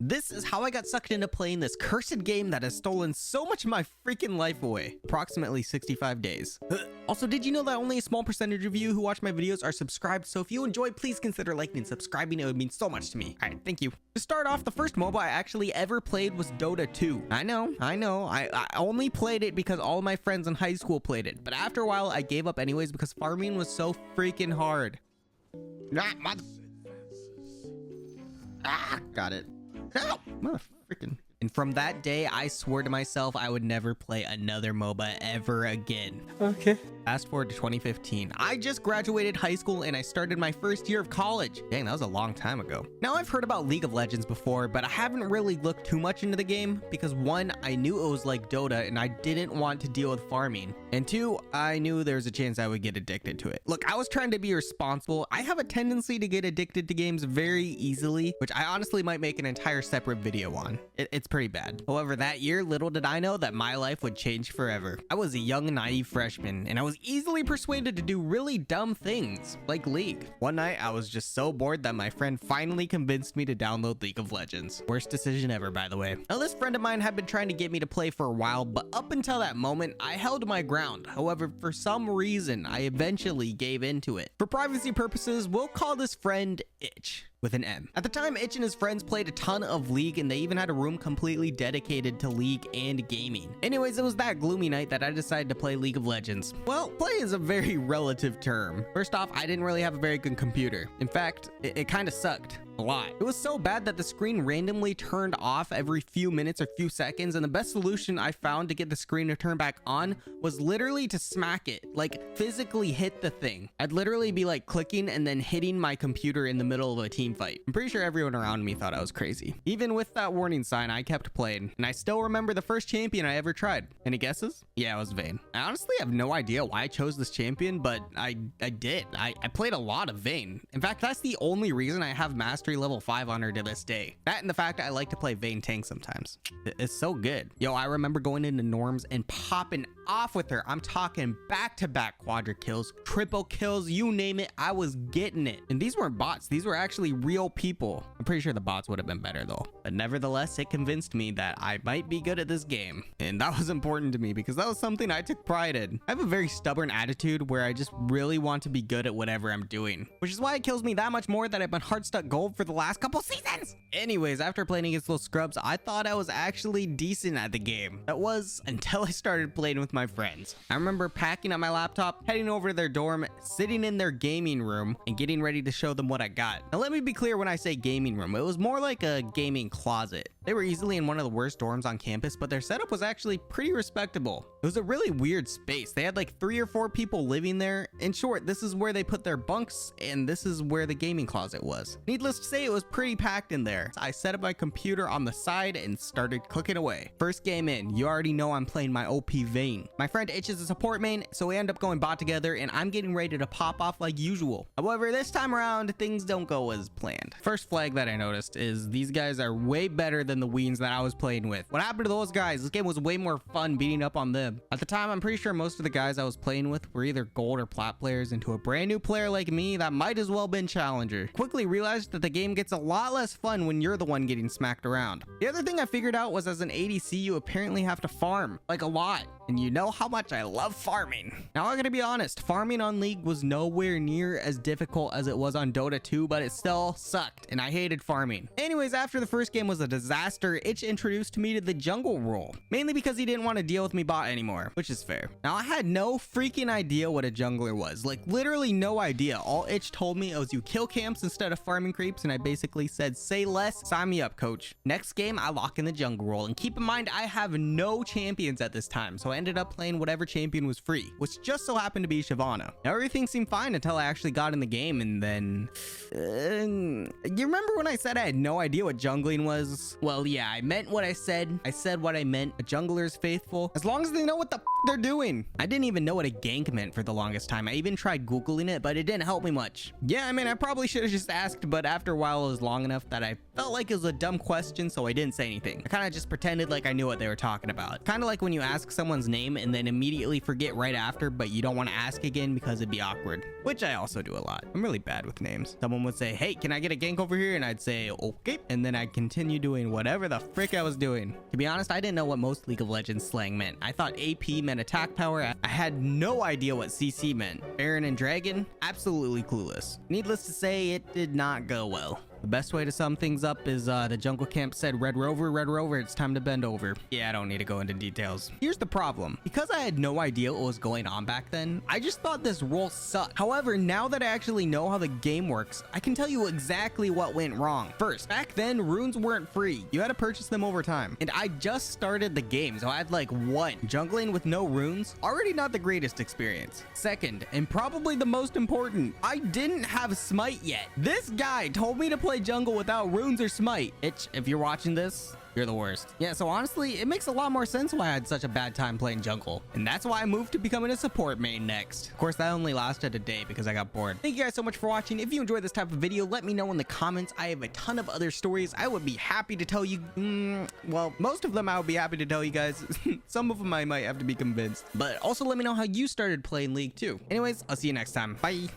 This is how I got sucked into playing this cursed game that has stolen so much of my freaking life away. Approximately 65 days. Also, did you know that only a small percentage of you who watch my videos are subscribed? So if you enjoy, please consider liking and subscribing. It would mean so much to me. All right, thank you. To start off, the first MOBA I actually ever played was Dota 2. I know. I only played it because all of my friends in high school played it. But after a while, I gave up anyways because farming was so freaking hard. Got it. Freaking. And from that day, I swore to myself I would never play another MOBA ever again. Okay. Fast forward to 2015. I just graduated high school and I started my first year of college. Dang, that was a long time ago. Now, I've heard about League of Legends before, but I haven't really looked too much into the game because one, I knew it was like Dota and I didn't want to deal with farming. And two, I knew there was a chance I would get addicted to it. Look, I was trying to be responsible. I have a tendency to get addicted to games very easily, which I honestly might make an entire separate video on. It's pretty bad. However, that year, little did I know that my life would change forever. I was a young, naive freshman, and I was easily persuaded to do really dumb things, like League. One night, I was just so bored that my friend finally convinced me to download League of Legends. Worst decision ever, by the way. Now, this friend of mine had been trying to get me to play for a while, but up until that moment, I held my ground. However, for some reason, I eventually gave into it. For privacy purposes, we'll call this friend Itch. With an M. At the time, Itch and his friends played a ton of League, and they even had a room completely dedicated to League and gaming. Anyways, it was that gloomy night that I decided to play League of Legends. Well, play is a very relative term. First off, I didn't really have a very good computer. In fact, it kind of sucked. A lot. It was so bad that the screen randomly turned off every few minutes or few seconds, and the best solution I found to get the screen to turn back on was literally to smack it, like physically hit the thing. I'd literally be like clicking and then hitting my computer in the middle of a team fight. I'm pretty sure everyone around me thought I was crazy. Even with that warning sign, I kept playing, and I still remember the first champion I ever tried. Any guesses? Yeah, it was Vayne. I honestly have no idea why I chose this champion, but I did. I played a lot of Vayne. In fact, that's the only reason I have mastery level 5 on her to this day. That and the fact I like to play Vayne tank sometimes. It's so good. Yo, I remember going into norms and popping off with her. I'm talking back-to-back quadra kills, triple kills, you name it, I was getting it. And these weren't bots. These were actually real people. I'm pretty sure the bots would have been better though. But nevertheless, it convinced me that I might be good at this game. And that was important to me because that was something I took pride in. I have a very stubborn attitude where I just really want to be good at whatever I'm doing, which is why it kills me that much more that I've been hard stuck gold for the last couple seasons. Anyways, after playing against those scrubs, I thought I was actually decent at the game. That was until I started playing with my friends. I remember packing up my laptop, heading over to their dorm, sitting in their gaming room, and getting ready to show them what I got. Now let me be clear when I say gaming room, it was more like a gaming closet. They were easily in one of the worst dorms on campus, but their setup was actually pretty respectable. It was a really weird space. They had like 3 or 4 people living there. In short, this is where they put their bunks, and this is where the gaming closet was. Needless to say, it was pretty packed in there. I set up my computer on the side and started clicking away. First game in, you already know I'm playing my OP Vayne. My friend Itch is a support main, so we end up going bot together, and I'm getting ready to pop off like usual. However, this time around, things don't go as planned. First flag that I noticed is these guys are way better than the weens that I was playing with. What happened to those guys? This game was way more fun beating up on them. At the time, I'm pretty sure most of the guys I was playing with were either gold or plat players, and to a brand new player like me, that might as well been challenger. Quickly realized that the game gets a lot less fun when you're the one getting smacked around. The other thing I figured out was as an ADC, you apparently have to farm, like a lot. And you know how much I love farming. Now, I'm gonna be honest, farming on League was nowhere near as difficult as it was on Dota 2, but it still sucked, and I hated farming. Anyways, after the first game was a disaster, Itch introduced me to the jungle role, mainly because he didn't want to deal with me bot anymore, which is fair. Now, I had no freaking idea what a jungler was, like literally no idea. All Itch told me was you kill camps instead of farming creeps, and I basically said, say less, sign me up, coach. Next game, I lock in the jungle role, and keep in mind, I have no champions at this time, so I ended up playing whatever champion was free, which just so happened to be Shyvana. Now, everything seemed fine until I actually got in the game, and then you remember when I said I had no idea what jungling was? Well, yeah, I meant what I said. I said what I meant. A jungler is faithful as long as they know what the they're doing. I didn't even know what a gank meant for the longest time. I even tried Googling it, but it didn't help me much. Yeah, I mean, I probably should have just asked, but after a while, it was long enough that I felt like it was a dumb question, so I didn't say anything. I kind of just pretended like I knew what they were talking about. Kind of like when you ask someone's someone's name and then immediately forget right after, but you don't want to ask again because it'd be awkward, which I also do a lot. I'm really bad with names. Someone would say, hey, can I get a gank over here? And I'd say, okay. And then I'd continue doing whatever the frick I was doing. To be honest, I didn't know what most League of Legends slang meant. I thought AP meant attack power. I had no idea what CC meant. Baron and Dragon, absolutely clueless. Needless to say, it did not go well. The best way to sum things up is the jungle camp said, Red Rover, it's time to bend over. Yeah, I don't need to go into details. Here's the problem. Because I had no idea what was going on back then, I just thought this role sucked. However, now that I actually know how the game works, I can tell you exactly what went wrong. First, back then, runes weren't free. You had to purchase them over time. And I just started the game, so I had like what? Jungling with no runes? Already not the greatest experience. Second, and probably the most important, I didn't have smite yet. This guy told me to play jungle without runes or smite. Itch, if you're watching this, you're the worst. Yeah, so honestly, it makes a lot more sense why I had such a bad time playing jungle. And that's why I moved to becoming a support main next. Of course, that only lasted a day because I got bored. Thank you guys so much for watching. If you enjoyed this type of video, let me know in the comments. I have a ton of other stories I would be happy to tell you. Well, most of them I would be happy to tell you guys. Some of them I might have to be convinced. But also let me know how you started playing League too. Anyways, I'll see you next time. Bye.